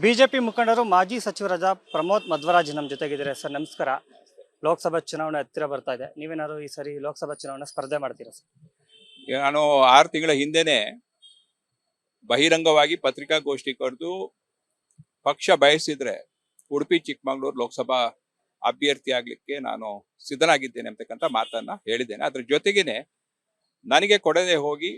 BJP ಮುಖಂಡರು ಮಾಜಿ ಸಚಿವರಾದ ಪ್ರಮೋದ್ ಮಧ್ವರಾಜ್ ನಮ್ಮ ಜೊತೆಗಿದ್ದಾರೆ. ಸರ್ ನಮಸ್ಕಾರ. ಲೋಕಸಭಾ ಚುನಾವಣೆ ಹತ್ತಿರ ಬರ್ತಾ ಇದೆ, ನೀವೇನಾದ್ರು ಈ ಸರಿ ಲೋಕಸಭಾ ಚುನಾವಣೆ ಸ್ಪರ್ಧೆ ಮಾಡ್ತೀರಾ ಸರ್? ನಾನು 6 ತಿಂಗಳ ಹಿಂದೆನೆ ಬಹಿರಂಗವಾಗಿ ಪತ್ರಿಕಾಗೋಷ್ಠಿ ಕರೆದು ಪಕ್ಷ ಬಯಸಿದ್ರೆ ಉಡುಪಿ ಚಿಕ್ಕಮಗಳೂರು ಲೋಕಸಭಾ ಅಭ್ಯರ್ಥಿ ಆಗ್ಲಿಕ್ಕೆ ನಾನು ಸಿದ್ಧನಾಗಿದ್ದೇನೆ ಅಂತಕ್ಕಂಥ ಮಾತನ್ನ ಹೇಳಿದ್ದೇನೆ. ಅದ್ರ ಜೊತೆಗೇನೆ ನನಗೆ ಕೊಡದೆ ಹೋಗಿ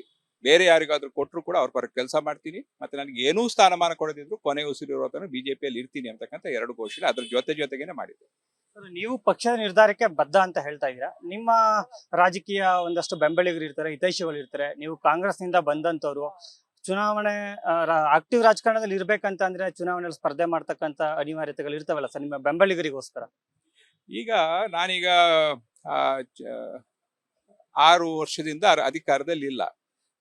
ಬೇರೆ ಯಾರಿಗಾದ್ರೂ ಕೊಟ್ಟರು ಕೂಡ ಅವ್ರ ಪರ ಕೆಲಸ ಮಾಡ್ತೀನಿ, ಮತ್ತೆ ನನಗೆ ಏನೂ ಸ್ಥಾನಮಾನ ಕೊಡದಿದ್ರು ಕೊನೆ ಉಸಿರಿರೋ ತನಕ ಬಿಜೆಪಿಯಲ್ಲಿ ಇರ್ತೀನಿ ಅಂತಕ್ಕಂಥ 2 ಘೋಷಣೆ ಅದ್ರ ಜೊತೆಗೇನೆ ಮಾಡಿದೆ. ನೀವು ಪಕ್ಷದ ನಿರ್ಧಾರಕ್ಕೆ ಬದ್ಧ ಅಂತ ಹೇಳ್ತಾ ಇದ್ದೀರಾ. ನಿಮ್ಮ ರಾಜಕೀಯ ಒಂದಷ್ಟು ಬೆಂಬಲಿಗರು ಇರ್ತಾರೆ, ಹಿತೈಷಿಗಳು ಇರ್ತಾರೆ. ನೀವು ಕಾಂಗ್ರೆಸ್ ನಿಂದ ಬಂದಂತವ್ರು, ಚುನಾವಣೆ ಆಕ್ಟಿವ್ ರಾಜಕಾರಣದಲ್ಲಿ ಇರ್ಬೇಕಂತ ಅಂದ್ರೆ ಚುನಾವಣೆಯಲ್ಲಿ ಸ್ಪರ್ಧೆ ಮಾಡ್ತಕ್ಕಂಥ ಅನಿವಾರ್ಯತೆಗಳು ಇರ್ತಾವಲ್ಲ ಸರ್ ನಿಮ್ಮ ಬೆಂಬಲಿಗರಿಗೋಸ್ಕರ? ಈಗ ನಾನೀಗ 6 ವರ್ಷದಿಂದ ಅಧಿಕಾರದಲ್ಲಿ ಇಲ್ಲ,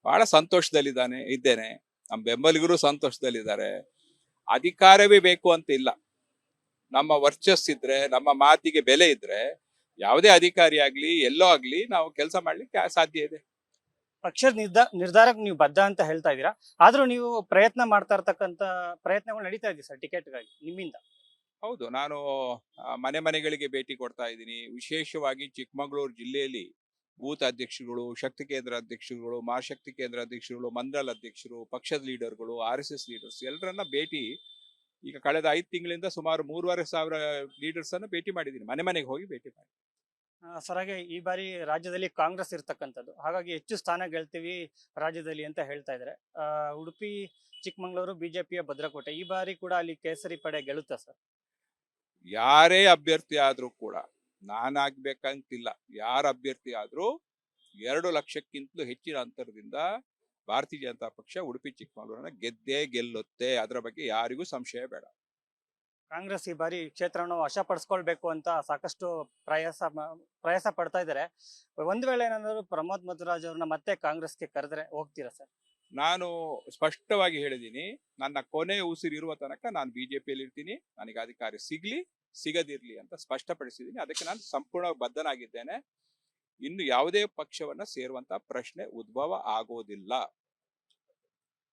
ಬಹಳ ಇದ್ದೇನೆ. ನಮ್ಮ ಬೆಂಬಲಿಗರು ಸಂತೋಷದಲ್ಲಿದ್ದಾರೆ. ಅಧಿಕಾರವೇ ಬೇಕು ಅಂತ ಇಲ್ಲ, ನಮ್ಮ ವರ್ಚಸ್ಸಿದ್ರೆ, ನಮ್ಮ ಮಾತಿಗೆ ಬೆಲೆ ಇದ್ರೆ ಯಾವುದೇ ಅಧಿಕಾರಿ ಆಗ್ಲಿ ಎಲ್ಲೋ ಆಗ್ಲಿ ನಾವು ಕೆಲಸ ಮಾಡ್ಲಿಕ್ಕೆ ಸಾಧ್ಯ ಇದೆ. ಪಕ್ಷದ ನಿರ್ಧಾರಕ್ಕೆ ನೀವು ಬದ್ಧ ಅಂತ ಹೇಳ್ತಾ ಇದ್ದೀರಾ, ಆದ್ರೂ ನೀವು ಪ್ರಯತ್ನ ಮಾಡ್ತಾ ಇರ್ತಕ್ಕಂಥ ಪ್ರಯತ್ನಗಳು ನಡೀತಾ ಇದೆ ಸರ್ ಟಿಕೆಟ್ಗಾಗಿ ನಿಮ್ಮಿಂದ? ಹೌದು, ನಾನು ಮನೆಗಳಿಗೆ ಭೇಟಿ ಕೊಡ್ತಾ ಇದ್ದೀನಿ. ವಿಶೇಷವಾಗಿ ಚಿಕ್ಕಮಗಳೂರು ಜಿಲ್ಲೆಯಲ್ಲಿ ಬೂತ್ ಅಧ್ಯಕ್ಷರುಗಳು, ಶಕ್ತಿ ಕೇಂದ್ರ ಅಧ್ಯಕ್ಷರುಗಳು, ಮಹಾಶಕ್ತಿ ಕೇಂದ್ರ ಅಧ್ಯಕ್ಷರುಗಳು, ಮಂಡಲ ಅಧ್ಯಕ್ಷರು, ಪಕ್ಷದ ಲೀಡರ್ಗಳು, RSS ಲೀಡರ್ಸ್ ಎಲ್ಲರನ್ನ ಭೇಟಿ ಈಗ ಕಳೆದ 5 ತಿಂಗಳಿಂದ ಸುಮಾರು 3,500 ಲೀಡರ್ಸ್ ಅನ್ನು ಭೇಟಿ ಮಾಡಿದ್ದೀನಿ, ಮನೆಗೆ ಹೋಗಿ ಭೇಟಿ ಮಾಡಿ. ಸರ್, ಹಾಗೆ ಈ ಬಾರಿ ರಾಜ್ಯದಲ್ಲಿ ಕಾಂಗ್ರೆಸ್ ಇರ್ತಕ್ಕಂಥದ್ದು, ಹಾಗಾಗಿ ಹೆಚ್ಚು ಸ್ಥಾನ ಗೆಲ್ತೀವಿ ರಾಜ್ಯದಲ್ಲಿ ಅಂತ ಹೇಳ್ತಾ ಇದ್ದಾರೆ. ಉಡುಪಿ ಚಿಕ್ಕಮಗಳೂರು ಬಿಜೆಪಿಯ ಭದ್ರಕೋಟೆ, ಈ ಬಾರಿ ಕೂಡ ಅಲ್ಲಿ ಕೇಸರಿ ಪಡೆ ಗೆಲ್ಲುತ್ತಾ ಸರ್? ಯಾರೇ ಅಭ್ಯರ್ಥಿ ಆದ್ರೂ ಕೂಡ ನಾನಾಗ್ಬೇಕಂತಿಲ್ಲ. ಯಾರ ಅಭ್ಯರ್ಥಿ ಆದ್ರೂ 2 ಲಕ್ಷಕ್ಕಿಂತಲೂ ಹೆಚ್ಚಿನ ಅಂತರದಿಂದ ಭಾರತೀಯ ಜನತಾ ಪಕ್ಷ ಉಡುಪಿ ಚಿಕ್ಕಮಗಳೂರನ್ನ ಗೆದ್ದೇ ಗೆಲ್ಲುತ್ತೆ, ಅದರ ಬಗ್ಗೆ ಯಾರಿಗೂ ಸಂಶಯ ಬೇಡ. ಕಾಂಗ್ರೆಸ್ ಈ ಬಾರಿ ಕ್ಷೇತ್ರವನ್ನು ವಶಪಡಿಸ್ಕೊಳ್ಬೇಕು ಅಂತ ಸಾಕಷ್ಟು ಪ್ರಯಾಸ ಪಡ್ತಾ ಇದ್ದಾರೆ. ಒಂದ್ ವೇಳೆ ಏನಾದ್ರು ಪ್ರಮೋದ್ ಮಧ್ವರಾಜ್ ಅವ್ರನ್ನ ಮತ್ತೆ ಕಾಂಗ್ರೆಸ್ಗೆ ಕರೆದ್ರೆ ಹೋಗ್ತೀರಾ ಸರ್? ನಾನು ಸ್ಪಷ್ಟವಾಗಿ ಹೇಳಿದ್ದೀನಿ, ನನ್ನ ಕೊನೆ ಉಸಿರಿರುವ ತನಕ ನಾನು ಬಿಜೆಪಿಯಲ್ಲಿ ಇರ್ತೀನಿ. ನನಗೆ ಅಧಿಕಾರ ಸಿಗ್ಲಿ ಸಿಗದಿರ್ಲಿ ಅಂತ ಸ್ಪಷ್ಟಪಡಿಸಿದ್ದೀನಿ. ಅದಕ್ಕೆ ನಾನು ಸಂಪೂರ್ಣ ಬದ್ಧನಾಗಿದ್ದೇನೆ. ಇನ್ನು ಯಾವುದೇ ಪಕ್ಷವನ್ನ ಸೇರುವಂತ ಪ್ರಶ್ನೆ ಉದ್ಭವ ಆಗೋದಿಲ್ಲ.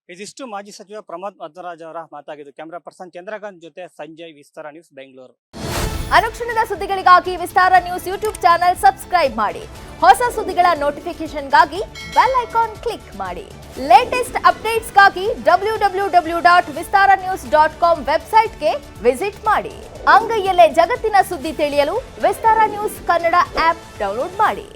ಇದಿಷ್ಟು ಮಾಜಿ ಸಚಿವ ಪ್ರಮೋದ್ ಮಧ್ವರಾಜ್ ಅವರ ಮಾತಾಗಿದ್ದು. ಕ್ಯಾಮರಾ ಪರ್ಸನ್ ಚಂದ್ರಕಾಂತ್ ಜೊತೆ ಸಂಜಯ್, ವಿಸ್ತಾರ ನ್ಯೂಸ್, ಬೆಂಗಳೂರು. ಅನುಕ್ಷಣದ ಸುದ್ದಿಗಳಿಗಾಗಿ ವಿಸ್ತಾರ ನ್ಯೂಸ್ ಯೂಟ್ಯೂಬ್ ಚಾನೆಲ್ ಸಬ್ಸ್ಕ್ರೈಬ್ ಮಾಡಿ. ಹೊಸ ಸುದ್ದಿಗಳ ನೋಟಿಫಿಕೇಶನ್ಗಾಗಿ ಬೆಲ್ ಐಕಾನ್ ಕ್ಲಿಕ್ ಮಾಡಿ. ಲೇಟೆಸ್ಟ್ ಅಪ್ಡೇಟ್ಸ್ಗಾಗಿ www.vistaranews.com ವೆಬ್ಸೈಟ್ಗೆ ವಿಸಿಟ್ ಮಾಡಿ. ಅಂಗೈಯಲ್ಲೇ ಜಗತ್ತಿನ ಸುದ್ದಿ ತಿಳಿಯಲು ವಿಸ್ತಾರ ನ್ಯೂಸ್ ಕನ್ನಡ ಆಪ್ ಡೌನ್ಲೋಡ್ ಮಾಡಿ.